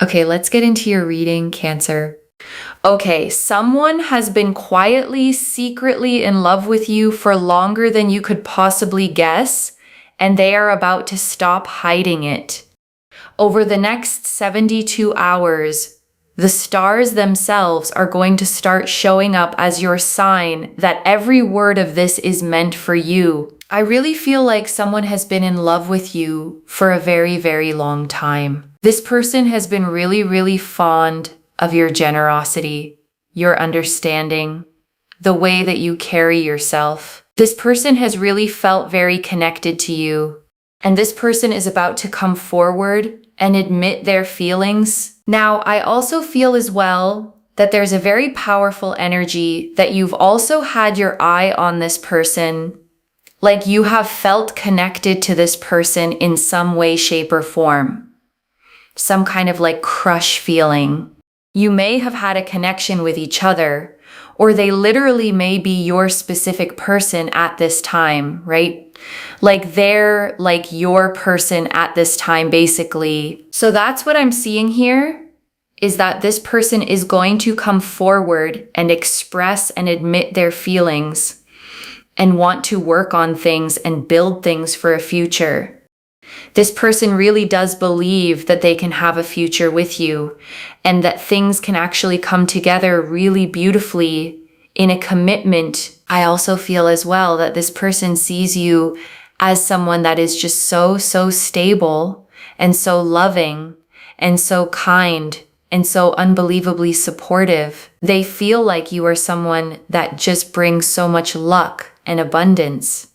Okay, let's get into your reading, Cancer. Okay, someone has been quietly, secretly in love with you for longer than you could possibly guess, and they are about to stop hiding it. Over the next 72 hours, the stars themselves are going to start showing up as your sign that every word of this is meant for you. I really feel like someone has been in love with you for a very, very long time. This person has been really, really fond of your generosity, your understanding, the way that you carry yourself. This person has really felt very connected to you, and this person is about to come forward and admit their feelings. Now, I also feel as well that there's a very powerful energy that you've also had your eye on this person. Like you have felt connected to this person in some way, shape, or form. Some kind of like crush feeling. You may have had a connection with each other, or they literally may be your specific person at this time, right? Like they're like your person at this time, basically. So that's what I'm seeing here, is that this person is going to come forward and express and admit their feelings and want to work on things and build things for a future. This person really does believe that they can have a future with you and that things can actually come together really beautifully in a commitment. I also feel as well that this person sees you as someone that is just so stable and so loving and so kind and so unbelievably supportive. They feel like you are someone that just brings so much luck and abundance.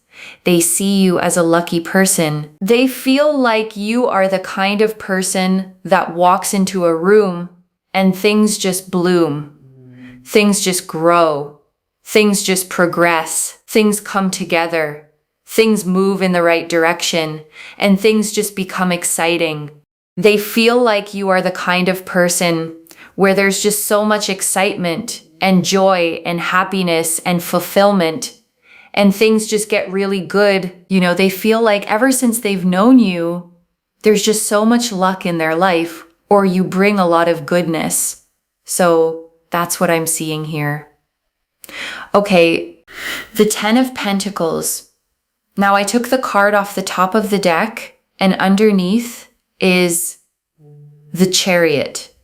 They see you as a lucky person. They feel like you are the kind of person that walks into a room and things just bloom. Things just grow. Things just progress. Things come together. Things move in the right direction, and things just become exciting. They feel like you are the kind of person where there's just so much excitement and joy and happiness and fulfillment, and things just get really good. You know, they feel like ever since they've known you, there's just so much luck in their life, or you bring a lot of goodness. So that's what I'm seeing here. Okay, the 10 of Pentacles. Now I took the card off the top of the deck, and underneath is the Chariot.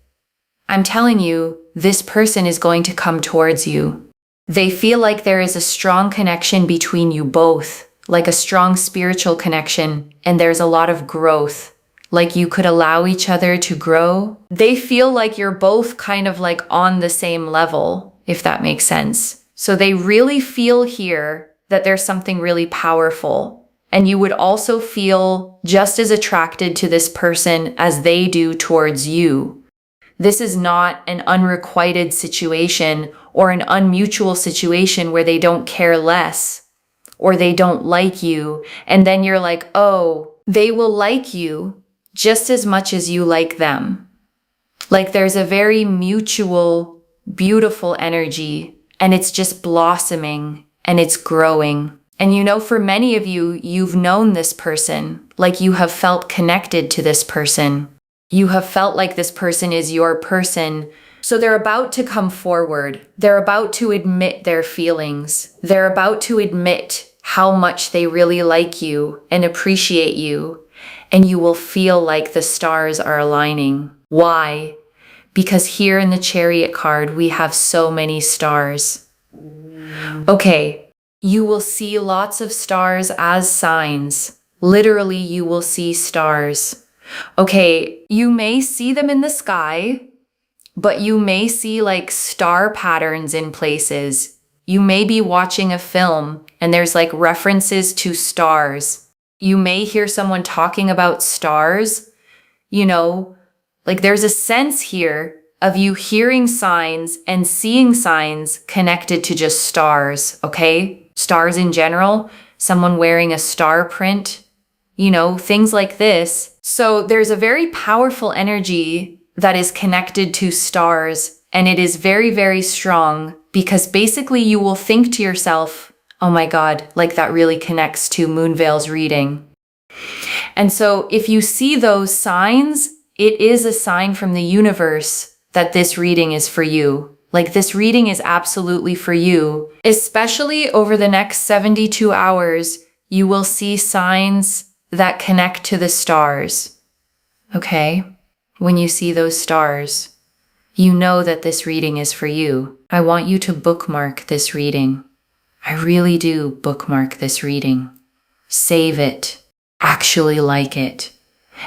I'm telling you, this person is going to come towards you. They feel like there is a strong connection between you both, like a strong spiritual connection, and there's a lot of growth, like you could allow each other to grow. They feel like you're both kind of like on the same level, if that makes sense. So they really feel here that there's something really powerful, and you would also feel just as attracted to this person as they do towards you. This is not an unrequited situation or an unmutual situation where they don't care less or they don't like you. And then you're like, oh, they will like you just as much as you like them. Like there's a very mutual, beautiful energy, and it's just blossoming and it's growing. And you know, for many of you, you've known this person, like you have felt connected to this person. You have felt like this person is your person. So they're about to come forward. They're about to admit their feelings. They're about to admit how much they really like you and appreciate you. And you will feel like the stars are aligning. Why? Because here in the Chariot card, we have so many stars. Okay, you will see lots of stars as signs. Literally, you will see stars. Okay, you may see them in the sky, but you may see like star patterns in places. You may be watching a film and there's like references to stars. You may hear someone talking about stars. You know, like there's a sense here of you hearing signs and seeing signs connected to just stars, okay? Stars in general, someone wearing a star print, you know, things like this. So there's a very powerful energy that is connected to stars, and it is very, very strong because basically you will think to yourself, oh my God, like that really connects to Moonveil's reading. And so if you see those signs, it is a sign from the universe that this reading is for you. Like, this reading is absolutely for you. Especially over the next 72 hours, you will see signs that connect to the stars. Okay? When you see those stars, you know that this reading is for you. I want you to bookmark this reading. I really do bookmark this reading. Save it. Actually like it.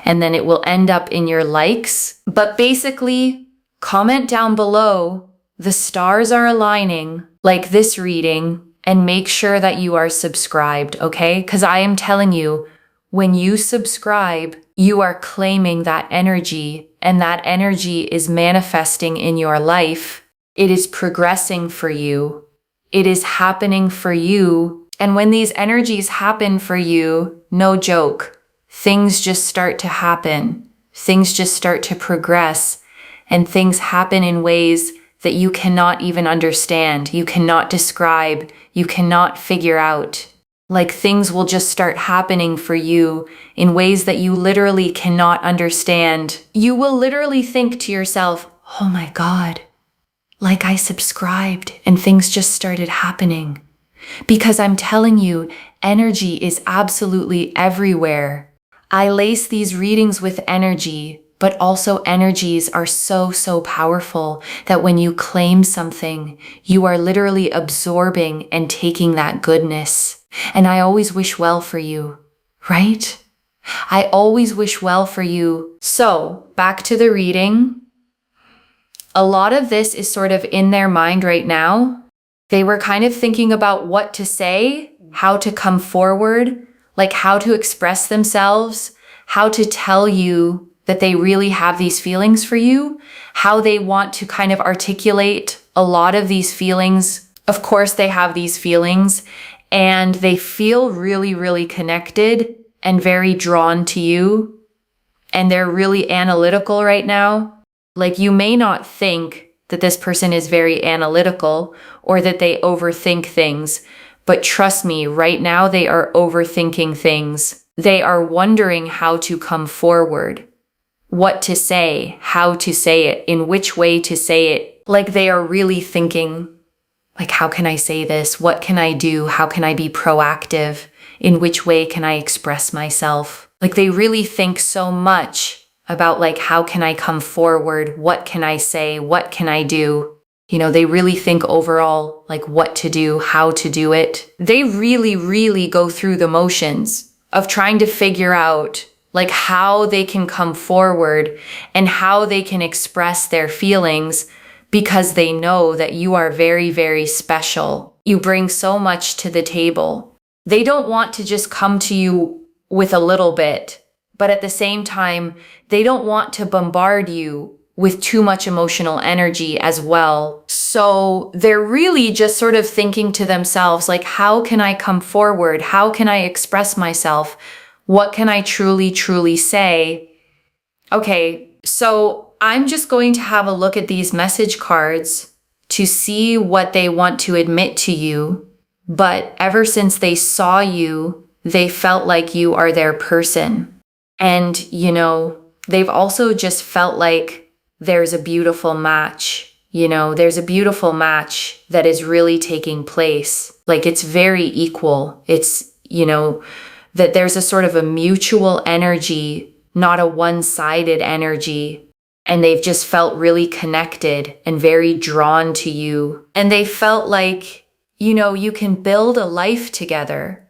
And then it will end up in your likes. But basically, comment down below, the stars are aligning, like this reading, and make sure that you are subscribed, okay? Because I am telling you, when you subscribe, you are claiming that energy, and that energy is manifesting in your life. It is progressing for you. It is happening for you. And when these energies happen for you, no joke, things just start to happen. Things just start to progress, and things happen in ways that you cannot even understand, you cannot describe, you cannot figure out. Like, things will just start happening for you in ways that you literally cannot understand. You will literally think to yourself, oh my God, like I subscribed and things just started happening. Because I'm telling you, energy is absolutely everywhere. I lace these readings with energy, but also energies are so powerful that when you claim something, you are literally absorbing and taking that goodness. And I always wish well for you, right? I always wish well for you. So, back to the reading. A lot of this is sort of in their mind right now. They were kind of thinking about what to say, how to come forward, like how to express themselves, how to tell you that they really have these feelings for you, how they want to kind of articulate a lot of these feelings. Of course, they have these feelings and they feel really connected and very drawn to you. And they're really analytical right now. Like, you may not think that this person is very analytical or that they overthink things, but trust me, right now they are overthinking things. They are wondering how to come forward. What to say, how to say it, in which way to say it. Like, they are really thinking, like, how can I say this? What can I do? How can I be proactive? In which way can I express myself? Like, they really think so much about, like, how can I come forward? What can I say? What can I do? You know, they really think overall, like, what to do, how to do it. They really go through the motions of trying to figure out, like, how they can come forward and how they can express their feelings, because they know that you are very special. You bring so much to the table. They don't want to just come to you with a little bit, but at the same time, they don't want to bombard you with too much emotional energy as well. So they're really just sort of thinking to themselves, like, how can I come forward? How can I express myself? What can I truly say? Okay, so I'm just going to have a look at these message cards to see what they want to admit to you. But ever since they saw you, they felt like you are their person. And, you know, they've also just felt like there's a beautiful match. You know, there's a beautiful match that is really taking place. Like, it's very equal. It's, you know, that there's a sort of a mutual energy, not a one-sided energy. And they've just felt really connected and very drawn to you. And they felt like, you know, you can build a life together.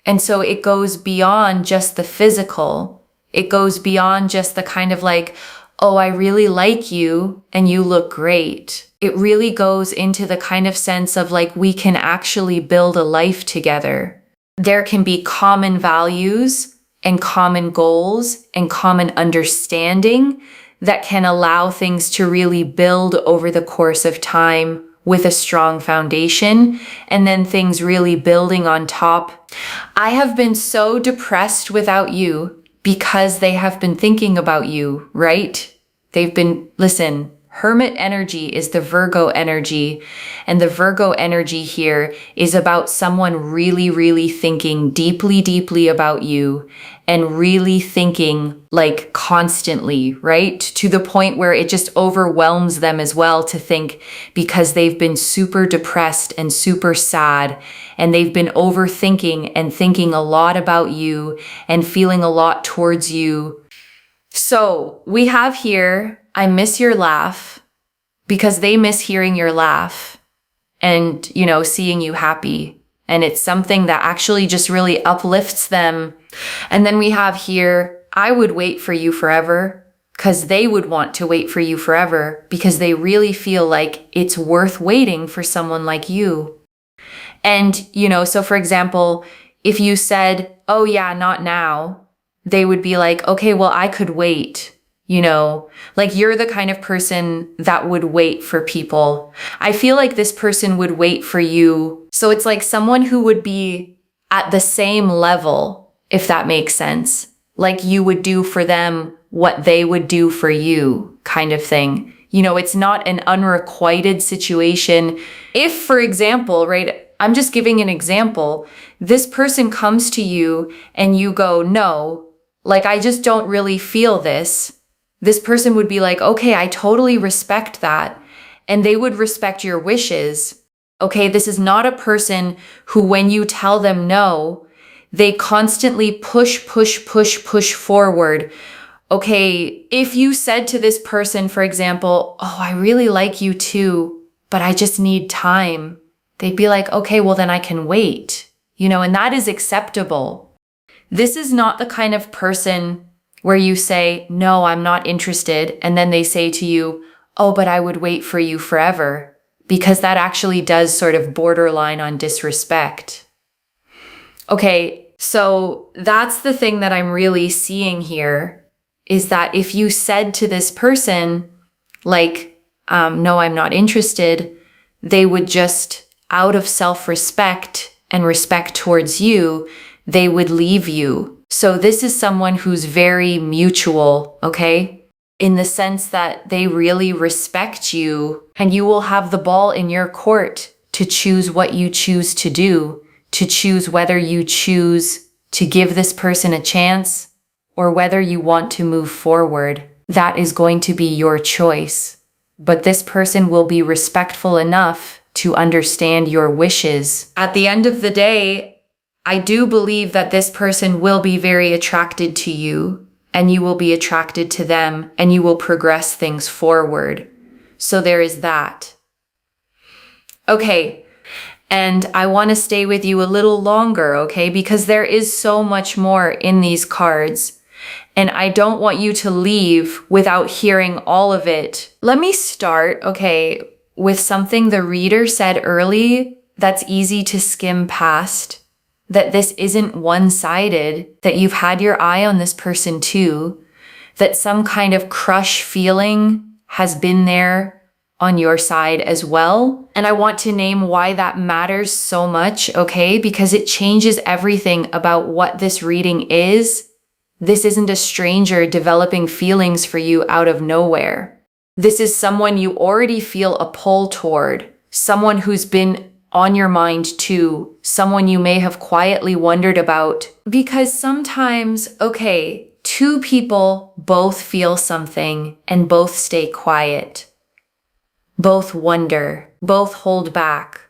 And so it goes beyond just the physical. It goes beyond just the kind of like, oh, I really like you and you look great. It really goes into the kind of sense of like, we can actually build a life together. There can be common values and common goals and common understanding that can allow things to really build over the course of time with a strong foundation, and then things really building on top. I have been so depressed without you because they have been thinking about you, right? They've been, listen, Hermit energy is the Virgo energy, and the Virgo energy here is about someone really, really thinking deeply, deeply about you and really thinking like constantly, right? To the point where it just overwhelms them as well to think, because they've been super depressed and super sad, and they've been overthinking and thinking a lot about you and feeling a lot towards you. So we have here, I miss your laugh, because they miss hearing your laugh and, seeing you happy. And it's something that actually just really uplifts them. And then we have here, I would wait for you forever, because they would want to wait for you forever because they really feel like it's worth waiting for someone like you. And, so for example, if you said, oh yeah, not now, they would be like, okay, well, I could wait. Like you're the kind of person that would wait for people. I feel like this person would wait for you. So it's like someone who would be at the same level, if that makes sense. Like you would do for them what they would do for you, kind of thing. It's not an unrequited situation. If, for example, right, I'm just giving an example, this person comes to you and you go, no, like I just don't really feel this. This person would be like, okay, I totally respect that. And they would respect your wishes. Okay, this is not a person who, when you tell them no, they constantly push forward. Okay, if you said to this person, for example, oh, I really like you too, but I just need time. They'd be like, okay, well then I can wait, and that is acceptable. This is not the kind of person where you say, no, I'm not interested. And then they say to you, oh, but I would wait for you forever, because that actually does sort of borderline on disrespect. Okay, so that's the thing that I'm really seeing here, is that if you said to this person, like, no, I'm not interested, they would just, out of self-respect and respect towards you, they would leave you. So this is someone who's very mutual, okay? In the sense that they really respect you, and you will have the ball in your court to choose what you choose to do, to choose whether you choose to give this person a chance or whether you want to move forward. That is going to be your choice. But this person will be respectful enough to understand your wishes. At the end of the day, I do believe that this person will be very attracted to you, and you will be attracted to them, and you will progress things forward. So there is that. Okay, and I want to stay with you a little longer, okay? Because there is so much more in these cards, and I don't want you to leave without hearing all of it. Let me start, okay, with something the reader said early that's easy to skim past. That this isn't one-sided, that you've had your eye on this person too, that some kind of crush feeling has been there on your side as well. And I want to name why that matters so much, okay? Because it changes everything about what this reading is. This isn't a stranger developing feelings for you out of nowhere. This is someone you already feel a pull toward, someone who's been on your mind too, someone you may have quietly wondered about. Because sometimes, okay, two people both feel something and both stay quiet. Both wonder, both hold back,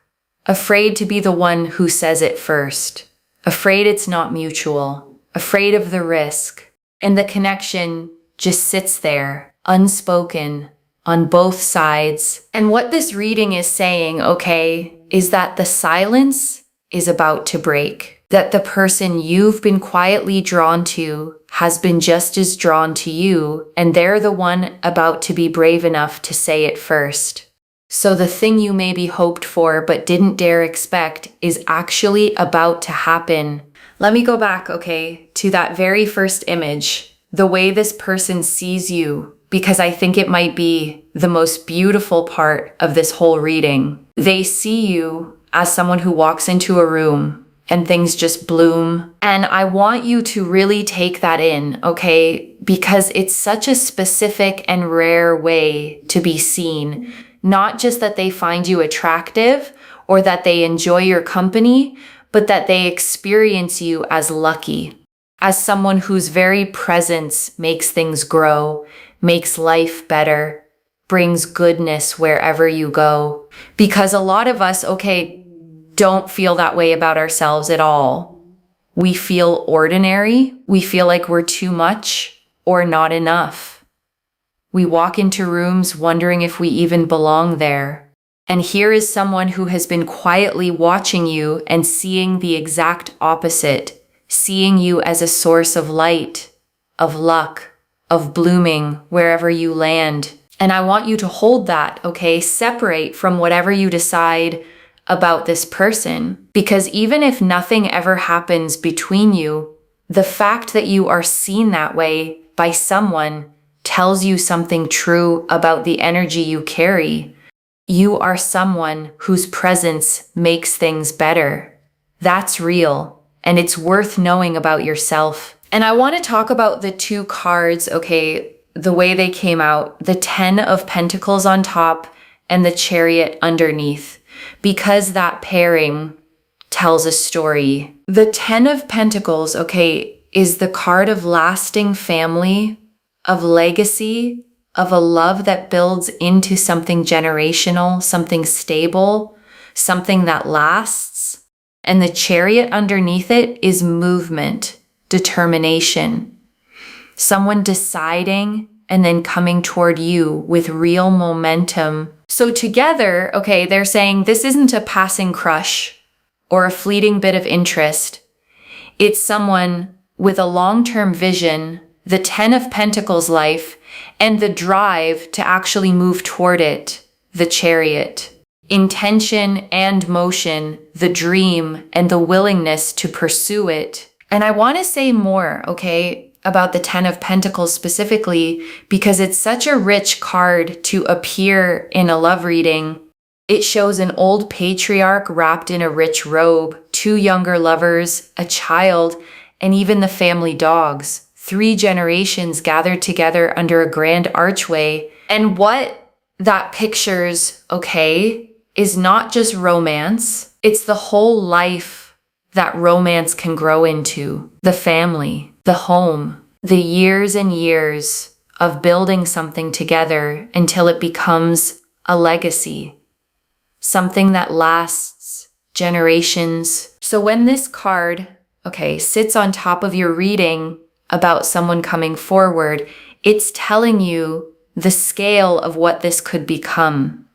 afraid to be the one who says it first, afraid it's not mutual, afraid of the risk, and the connection just sits there, unspoken, on both sides. And what this reading is saying, okay, is that the silence is about to break. That the person you've been quietly drawn to has been just as drawn to you, and they're the one about to be brave enough to say it first. So the thing you maybe hoped for but didn't dare expect is actually about to happen. Let me go back, okay, to that very first image, the way this person sees you, because I think it might be the most beautiful part of this whole reading. They see you as someone who walks into a room and things just bloom. And I want you to really take that in, okay? Because it's such a specific and rare way to be seen. Not just that they find you attractive or that they enjoy your company, but that they experience you as lucky, as someone whose very presence makes things grow, makes life better, brings goodness wherever you go. Because a lot of us, okay, don't feel that way about ourselves at all. We feel ordinary. We feel like we're too much or not enough. We walk into rooms wondering if we even belong there. And here is someone who has been quietly watching you and seeing the exact opposite, seeing you as a source of light, of luck, of blooming wherever you land. And I want you to hold that, okay? Separate from whatever you decide about this person, because even if nothing ever happens between you, the fact that you are seen that way by someone tells you something true about the energy you carry. You are someone whose presence makes things better. That's real, and it's worth knowing about yourself. And I want to talk about the two cards, okay, the way they came out, the 10 of Pentacles on top and the Chariot underneath, because that pairing tells a story. The 10 of Pentacles, okay, is the card of lasting family, of legacy, of a love that builds into something generational, something stable, something that lasts. And the Chariot underneath it is movement, determination. Someone deciding and then coming toward you with real momentum. So together, okay, they're saying this isn't a passing crush or a fleeting bit of interest. It's someone with a long-term vision, the 10 of Pentacles life, and the drive to actually move toward it, the Chariot. Intention and motion, the dream, and the willingness to pursue it. And I want to say more, okay, about the 10 of Pentacles specifically, because it's such a rich card to appear in a love reading. It shows an old patriarch wrapped in a rich robe, two younger lovers, a child, and even the family dogs. 3 generations gathered together under a grand archway. And what that pictures, okay, is not just romance. It's the whole life that romance can grow into. The family, the home, the years and years of building something together until it becomes a legacy, something that lasts generations. So when this card, okay, sits on top of your reading about someone coming forward, it's telling you the scale of what this could become.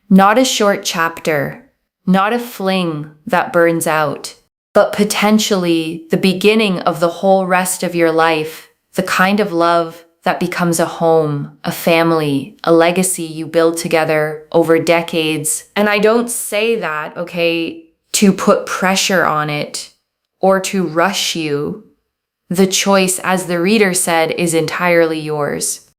Not a short chapter, not a fling that burns out, but potentially the beginning of the whole rest of your life, the kind of love that becomes a home, a family, a legacy you build together over decades. And I don't say that, okay, to put pressure on it or to rush you. The choice, as the reader said, is entirely yours.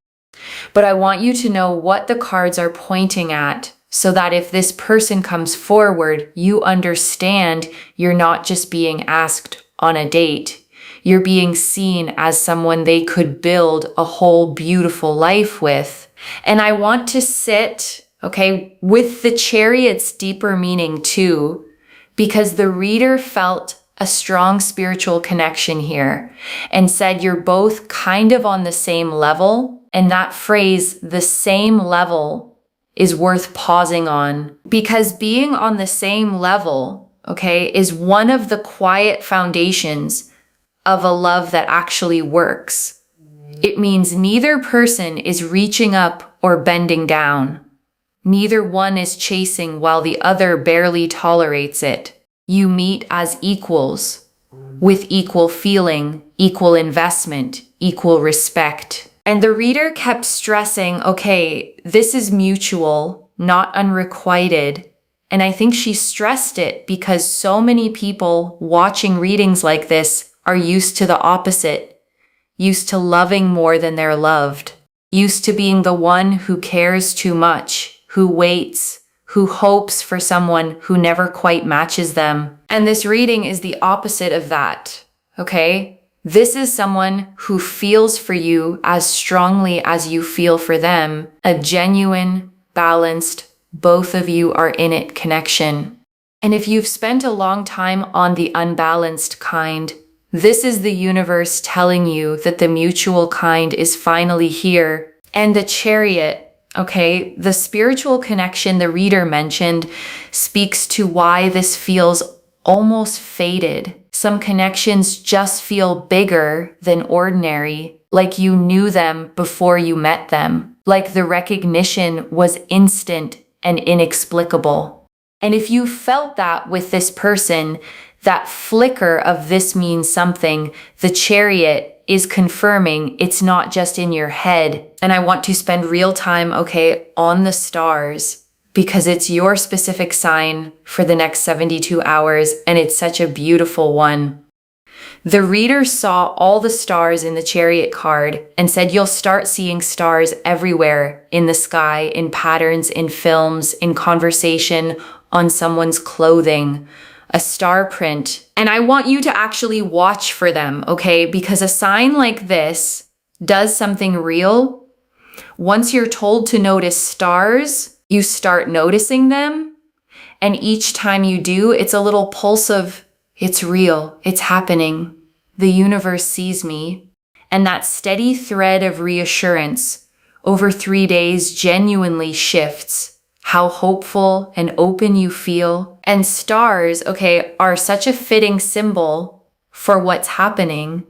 But I want you to know what the cards are pointing at, so that if this person comes forward, you understand you're not just being asked on a date. You're being seen as someone they could build a whole beautiful life with. And I want to sit, okay, with the Chariot's deeper meaning too, because the reader felt a strong spiritual connection here and said you're both kind of on the same level. And that phrase, the same level, is worth pausing on, because being on the same level, okay, is one of the quiet foundations of a love that actually works. It means neither person is reaching up or bending down. Neither one is chasing while the other barely tolerates it. You meet as equals, with equal feeling, equal investment, equal respect. And the reader kept stressing, okay, this is mutual, not unrequited. And I think she stressed it because so many people watching readings like this are used to the opposite, used to loving more than they're loved, used to being the one who cares too much, who waits, who hopes for someone who never quite matches them. And this reading is the opposite of that, okay? This is someone who feels for you as strongly as you feel for them, a genuine, balanced, both of you are in it connection. And if you've spent a long time on the unbalanced kind, this is the universe telling you that the mutual kind is finally here. And the Chariot, okay, the spiritual connection the reader mentioned speaks to why this feels almost fated. Some connections just feel bigger than ordinary, like you knew them before you met them, like the recognition was instant and inexplicable. And if you felt that with this person, that flicker of this means something, the Chariot is confirming it's not just in your head. And I want to spend real time, okay, on the stars, because it's your specific sign for the next 72 hours, and it's such a beautiful one. The reader saw all the stars in the Chariot card and said you'll start seeing stars everywhere in the sky, in patterns, in films, in conversation, on someone's clothing, a star print. And I want you to actually watch for them, okay? Because a sign like this does something real. Once you're told to notice stars, you start noticing them. And each time you do, it's a little pulse of, it's real, it's happening. The universe sees me. And that steady thread of reassurance over 3 days genuinely shifts how hopeful and open you feel. And stars, okay, are such a fitting symbol for what's happening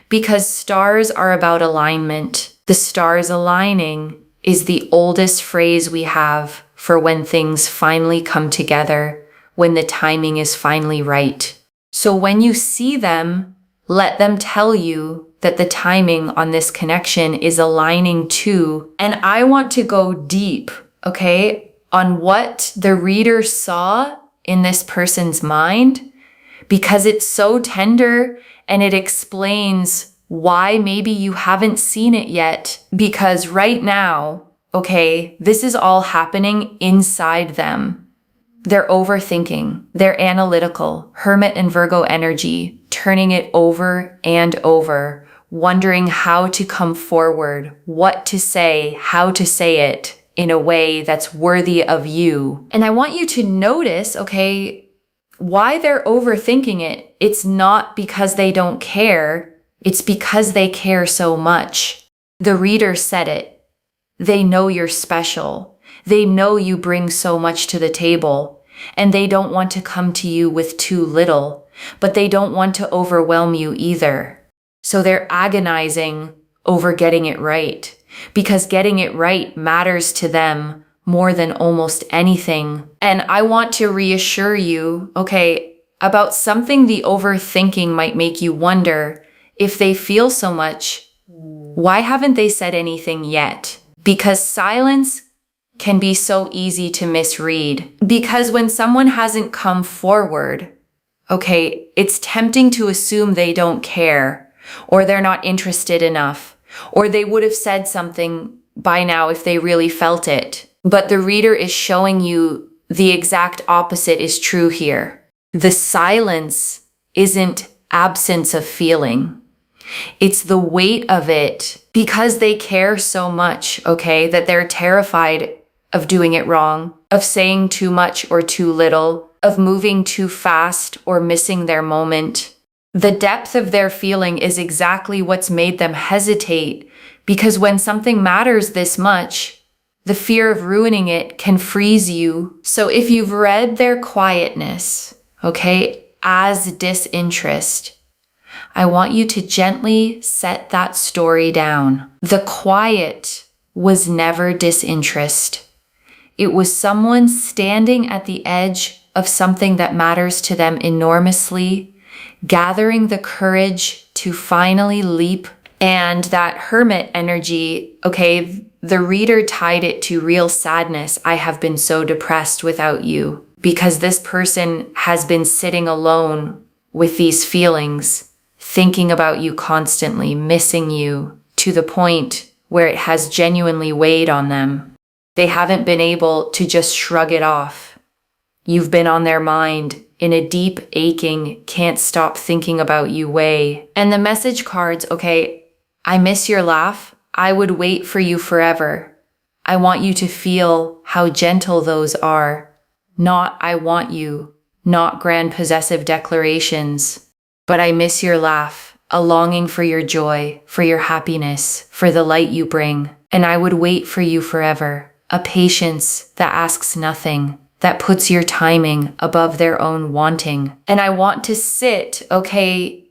because stars are about alignment. The stars aligning is the oldest phrase we have for when things finally come together, when the timing is finally right. So when you see them, let them tell you that the timing on this connection is aligning too. And I want to go deep, okay, on what the reader saw in this person's mind, because it's so tender and it explains why maybe you haven't seen it yet. Because right now, okay, this is all happening inside them. They're overthinking, they're analytical, Hermit and Virgo energy, turning it over and over, wondering how to come forward, what to say, how to say it in a way that's worthy of you. And I want you to notice, okay, why they're overthinking it. It's not because they don't care, it's because they care so much. The reader said it. They know you're special. They know you bring so much to the table, and they don't want to come to you with too little, but they don't want to overwhelm you either. So they're agonizing over getting it right, because getting it right matters to them more than almost anything. And I want to reassure you, okay, about something the overthinking might make you wonder if they feel so much, why haven't they said anything yet? Because silence can be so easy to misread. Because when someone hasn't come forward, okay, it's tempting to assume they don't care, or they're not interested enough, or they would have said something by now if they really felt it. But the reader is showing you the exact opposite is true here. The silence isn't absence of feeling. It's the weight of it, because they care so much, okay, that they're terrified of doing it wrong, of saying too much or too little, of moving too fast or missing their moment. The depth of their feeling is exactly what's made them hesitate, because when something matters this much, the fear of ruining it can freeze you. So if you've read their quietness, okay, as disinterest, I want you to gently set that story down. The quiet was never disinterest. It was someone standing at the edge of something that matters to them enormously, gathering the courage to finally leap. And that Hermit energy, okay, the reader tied it to real sadness. I have been so depressed without you, because this person has been sitting alone with these feelings, thinking about you constantly, missing you, to the point where it has genuinely weighed on them. They haven't been able to just shrug it off. You've been on their mind in a deep, aching, can't stop thinking about you way. And the message cards, okay, I miss your laugh. I would wait for you forever. I want you to feel how gentle those are. Not I want you, not grand possessive declarations, but I miss your laugh, a longing for your joy, for your happiness, for the light you bring. And I would wait for you forever. A patience that asks nothing, that puts your timing above their own wanting. And I want to sit, okay,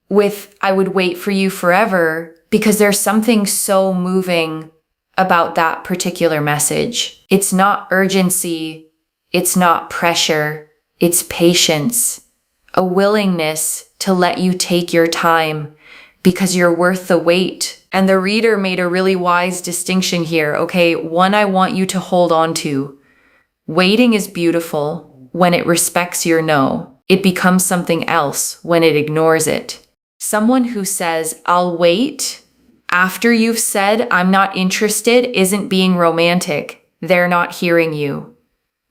with I would wait for you forever, because there's something so moving about that particular message. It's not urgency, it's not pressure, it's patience, a willingness to let you take your time because you're worth the wait. And the reader made a really wise distinction here. Okay, one I want you to hold on to. Waiting is beautiful when it respects your no. It becomes something else when it ignores it. Someone who says, I'll wait, after you've said, I'm not interested, isn't being romantic. They're not hearing you.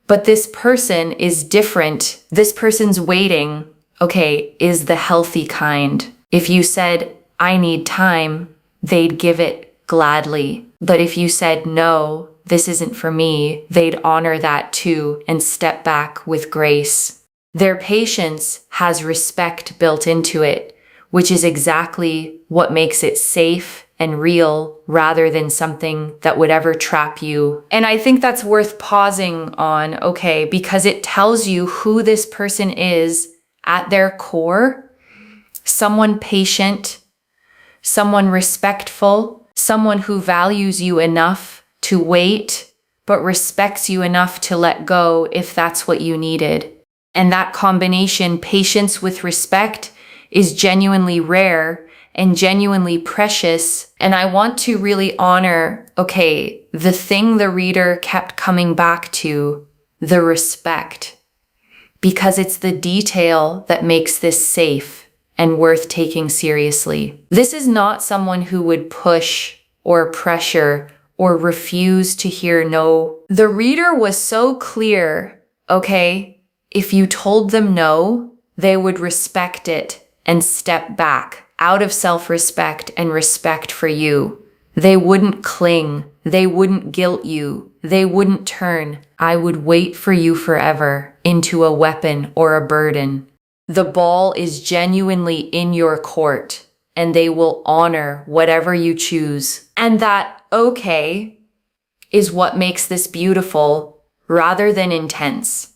But this person is different. This person's waiting, okay, is the healthy kind. If you said, I need time, they'd give it gladly. But if you said, no, this isn't for me, they'd honor that too and step back with grace. Their patience has respect built into it, which is exactly what makes it safe and real rather than something that would ever trap you. And I think that's worth pausing on, okay, because it tells you who this person is at their core. Someone patient, someone respectful, someone who values you enough to wait, but respects you enough to let go if that's what you needed. And that combination, patience with respect, is genuinely rare and genuinely precious. And I want to really honor, okay, the thing the reader kept coming back to, the respect, because it's the detail that makes this safe and worth taking seriously. This is not someone who would push or pressure or refuse to hear no. The reader was so clear, okay, if you told them no, they would respect it and step back out of self-respect and respect for you. They wouldn't cling. They wouldn't guilt you. They wouldn't turn I would wait for you forever into a weapon or a burden. The ball is genuinely in your court, and they will honor whatever you choose. And that okay is what makes this beautiful rather than intense.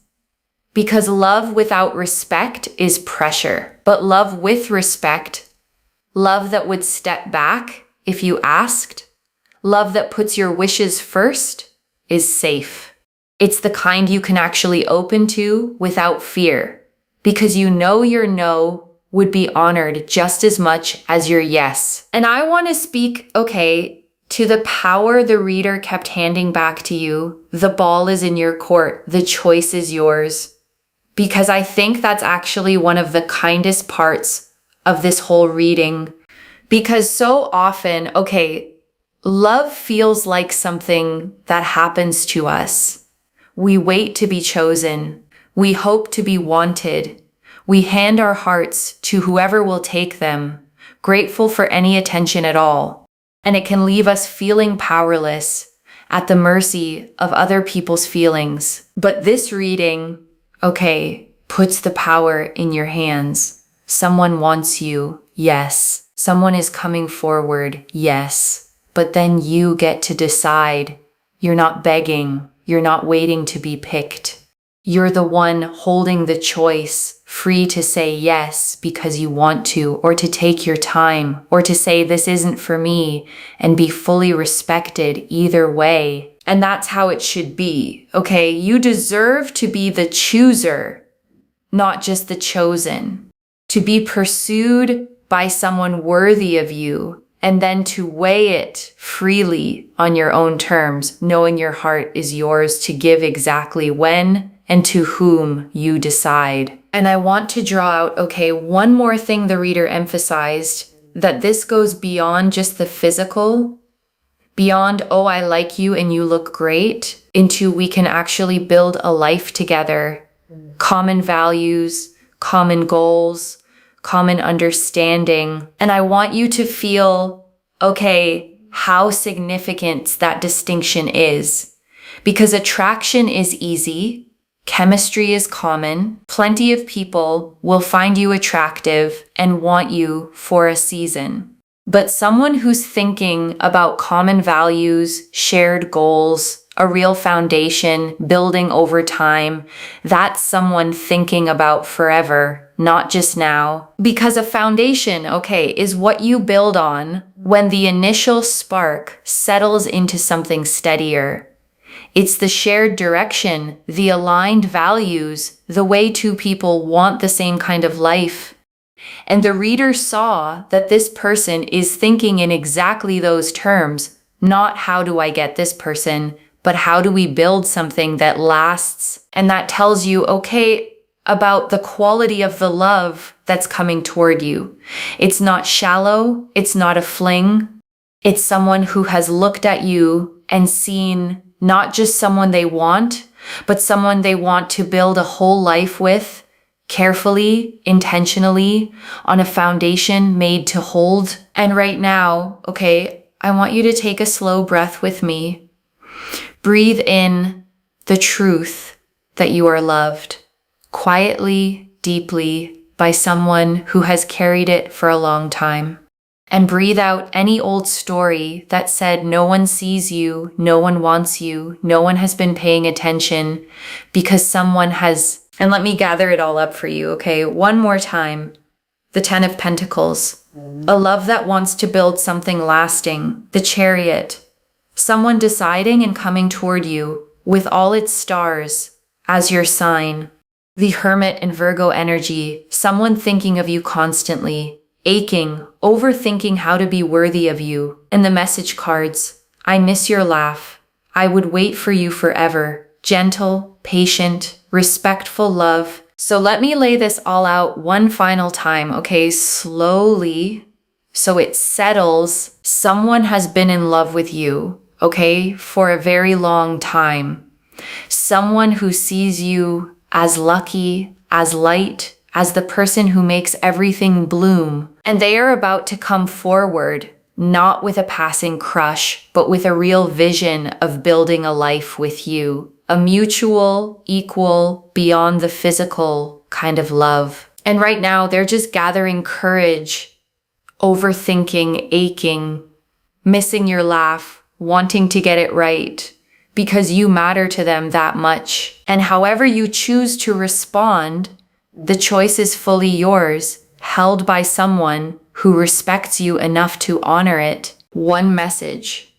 Because love without respect is pressure, but love with respect, love that would step back if you asked, love that puts your wishes first, is safe. It's the kind you can actually open to without fear, because you know your no would be honored just as much as your yes. And I want to speak, okay, to the power the reader kept handing back to you. The ball is in your court. The choice is yours. Because I think that's actually one of the kindest parts of this whole reading. Because so often, okay, love feels like something that happens to us. We wait to be chosen. We hope to be wanted. We hand our hearts to whoever will take them, grateful for any attention at all. And it can leave us feeling powerless, at the mercy of other people's feelings. But this reading, okay, puts the power in your hands. Someone wants you, yes. Someone is coming forward, yes. But then you get to decide. You're not begging. You're not waiting to be picked. You're the one holding the choice, free to say yes because you want to, or to take your time, or to say this isn't for me, and be fully respected either way. And that's how it should be, okay? You deserve to be the chooser, not just the chosen. To be pursued by someone worthy of you, and then to weigh it freely on your own terms, knowing your heart is yours to give exactly when and to whom you decide. And I want to draw out, okay, one more thing the reader emphasized, that this goes beyond just the physical, Beyond, oh, I like you and you look great, into we can actually build a life together. Common values, common goals, common understanding. And I want you to feel, okay, how significant that distinction is. Because attraction is easy, chemistry is common, plenty of people will find you attractive and want you for a season. But someone who's thinking about common values, shared goals, a real foundation, building over time, that's someone thinking about forever, not just now. Because a foundation, okay, is what you build on when the initial spark settles into something steadier. It's the shared direction, the aligned values, the way two people want the same kind of life. And the reader saw that this person is thinking in exactly those terms, not how do I get this person, but how do we build something that lasts? And that tells you, okay, about the quality of the love that's coming toward you. It's not shallow, it's not a fling. It's someone who has looked at you and seen not just someone they want, but someone they want to build a whole life with, carefully, intentionally, on a foundation made to hold. And right now, okay, I want you to take a slow breath with me. Breathe in the truth that you are loved, quietly, deeply, by someone who has carried it for a long time. And breathe out any old story that said no one sees you, no one wants you, no one has been paying attention because someone has. And let me gather it all up for you, okay? One more time. The 10 of Pentacles. A love that wants to build something lasting. The Chariot. Someone deciding and coming toward you with all its stars as your sign. The Hermit and Virgo energy. Someone thinking of you constantly. Aching, overthinking how to be worthy of you. And the message cards. I miss your laugh. I would wait for you forever. Gentle, patient, respectful love. So let me lay this all out one final time, okay? Slowly, so it settles. Someone has been in love with you, okay, for a very long time. Someone who sees you as lucky, as light, as the person who makes everything bloom. And they are about to come forward, not with a passing crush, but with a real vision of building a life with you. A mutual, equal, beyond the physical kind of love. And right now, they're just gathering courage, overthinking, aching, missing your laugh, wanting to get it right, because you matter to them that much. And however you choose to respond, the choice is fully yours, held by someone who respects you enough to honor it. One message.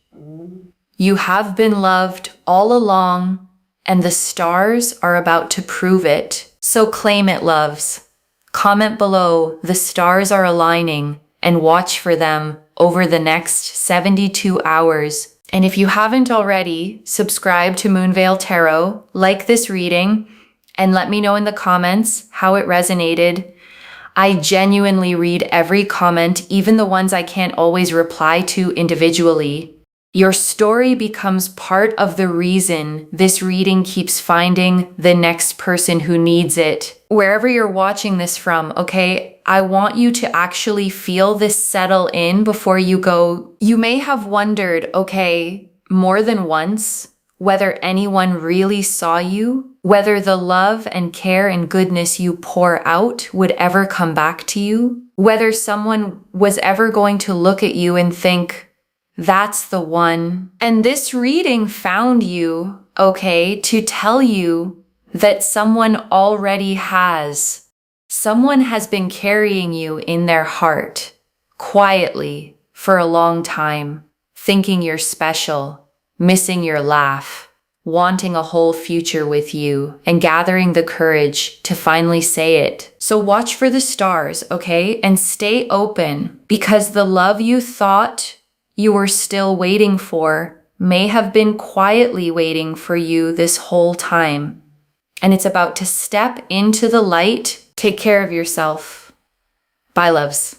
You have been loved all along, and the stars are about to prove it. So claim it, loves. Comment below, the stars are aligning, and watch for them over the next 72 hours. And if you haven't already, subscribe to Moonveil Tarot, like this reading, and let me know in the comments how it resonated. I genuinely read every comment, even the ones I can't always reply to individually. Your story becomes part of the reason this reading keeps finding the next person who needs it. Wherever you're watching this from, okay, I want you to actually feel this settle in before you go. You may have wondered, okay, more than once, whether anyone really saw you, whether the love and care and goodness you pour out would ever come back to you, whether someone was ever going to look at you and think, that's the one. And this reading found you, okay, to tell you that someone already has. Someone has been carrying you in their heart, quietly, for a long time, thinking you're special, missing your laugh, wanting a whole future with you, and gathering the courage to finally say it. So watch for the stars, okay? And stay open, because the love you thought you were still waiting for may have been quietly waiting for you this whole time. And it's about to step into the light. Take care of yourself. Bye, loves.